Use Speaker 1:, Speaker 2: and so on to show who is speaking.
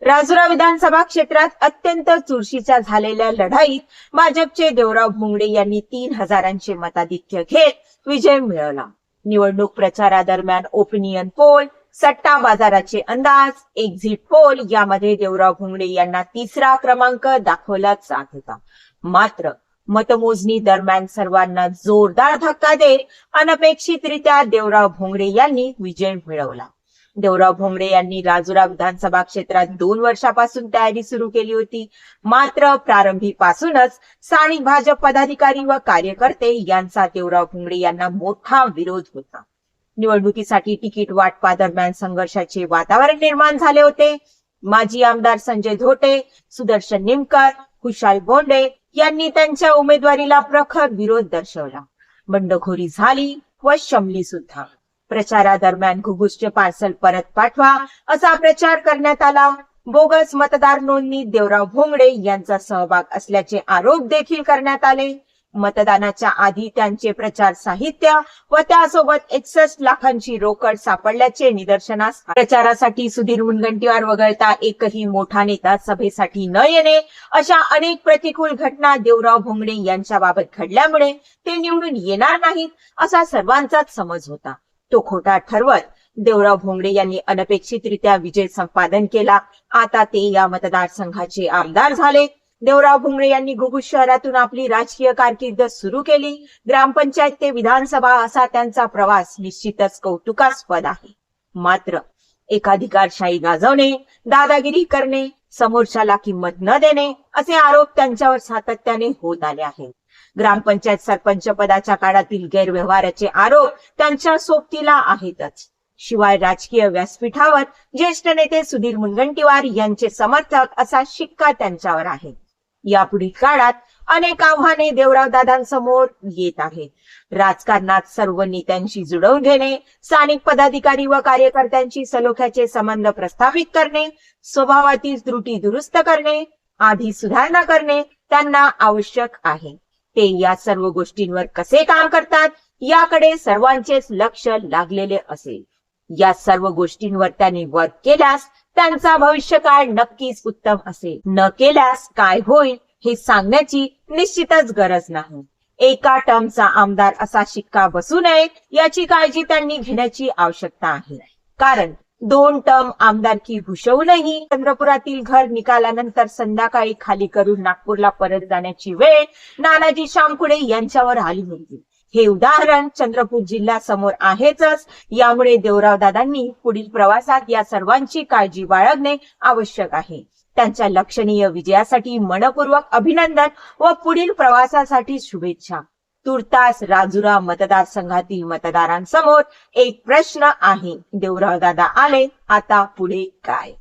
Speaker 1: राजुरा विधानसभा क्षेत्रात अत्यंत चुरशीच्या झालेल्या लढाईत भाजपचे देवराव भोंगडे यांनी 3000चे मताधिक्य घेत विजय मिळवला. निवडणूक प्रचारादरम्यान ओपिनियन पोल, सट्टा बाजाराचे अंदाज, एक्झिट पोल यामध्ये देवराव भोंगडे यांना 3रा क्रमांक दाखवला जात होता. मात्र मतमोजणी दरम्यान सर्वांना जोरदार धक्का देत अनपेक्षितरित्या देवराव भोंगडे यांनी विजय मिळवला. देवराव भोंगडे यांनी राजुरा विधानसभा क्षेत्रात 2 वर्षापासून तयारी सुरू केली होती. मात्र प्रारंभीपासूनच स्थानिक भाजप पदाधिकारी व कार्यकर्ते यांचा देवराव भोंगडे यांना मोठा विरोध होता. निवडणुकीसाठी तिकीट वाटपादरम्यान संघर्षाचे वातावरण निर्माण झाले होते. माजी आमदार संजय धोटे, सुदर्शन निमकर, खुशाल बोंडे यांनी त्यांच्या उमेदवारीला प्रखर विरोध दर्शवला. बंडखोरी झाली व शमली सुद्धा. प्रचारादरम्यान घुगुसचे पार्सल परत पाठवा असा प्रचार करण्यात आला. बोगस मतदार नोंदणीत देवराव भोंगडे यांचा सहभाग असल्याचे आरोप देखील करण्यात आले. मतदानाच्या आधी त्यांचे प्रचार साहित्य व त्यासोबत 61 लाखांची रोकड सापडल्याचे निदर्शनास. प्रचारासाठी सुधीर मुनगंटीवार वगळता एकही मोठा नेता सभेसाठी न येणे अशा अनेक प्रतिकूल घटना देवराव भोंगडे यांच्या बाबत घडल्यामुळे ते निवडून येणार नाहीत असा सर्वांचाच समज होता. तो खोटा ठरवत देवराव भोंगडे यांनी अनपेक्षितरित्या विजय संपादन केला. आता ते या मतदारसंघाचे आमदार झाले. देवराव भोंगडे यांनी घुगुस शहरातून आपली राजकीय कारकीर्द सुरू केली. ग्रामपंचायत ते विधानसभा असा त्यांचा प्रवास निश्चितच कौतुकास्पद आहे. मात्र एकाधिकारशाही गाजवणे, दादागिरी करणे, समोरच्याला किंमत न देणे असे आरोप त्यांच्यावर सातत्याने होत आले आहेत. ग्रामपंचायत सरपंच पदाच्या काळातील गैरव्यवहाराचे आरोप त्यांच्या सोबतीला आहेतच. शिवाय राजकीय व्यासपीठावर ज्येष्ठ नेते सुधीर मुनगंटीवार यांचे समर्थक असा शिक्का त्यांच्यावर आहे. यापुढील काळात अनेक आव्हाने देवरावदादांसमोर येत आहेत. राजकारणात सर्व नेत्यांशी जुळवून घेणे, स्थानिक पदाधिकारी व कार्यकर्त्यांशी सलोख्याचे संबंध प्रस्थापित करणे, स्वभावातील त्रुटी दुरुस्त करणे, आधी सुधारणा करणे त्यांना आवश्यक आहे. ते या सर्व गोष्टींवर कसे काम करतात याकडे सर्वांचेच लक्ष लागलेले असेल. या सर्व गोष्टींवर त्यांनी वर्क केल्यास त्यांचा भविष्यकाळ नक्कीच उत्तम असेल. न केल्यास काय होईल हे सांगण्याची निश्चितच गरज नाही. एका टर्मचा आमदार असा शिक्का बसू नये याची काळजी त्यांनी घेण्याची आवश्यकता आहे. कारण 2 टर्म आमदारकी भूषवूनही चंद्रपुरातील घर निकालानंतर संध्याकाळी खाली करून नागपूरला परत जाण्याची वेळ नानाजी शामकुडे यांच्यावर आली होती. हे उदाहरण चंद्रपूर जिल्हा समोर आहेच. यामुळे देवरावदादांनी पुढील प्रवासात या सर्वांची काळजी बाळगणे आवश्यक आहे. त्यांच्या लक्षणीय विजयासाठी मनपूर्वक अभिनंदन व पुढील प्रवासासाठी शुभेच्छा. तुर्तास राजुरा मतदारसंघातील मतदारांसमोर एक प्रश्न आहे. देवरावदादा आले, आता पुढे काय?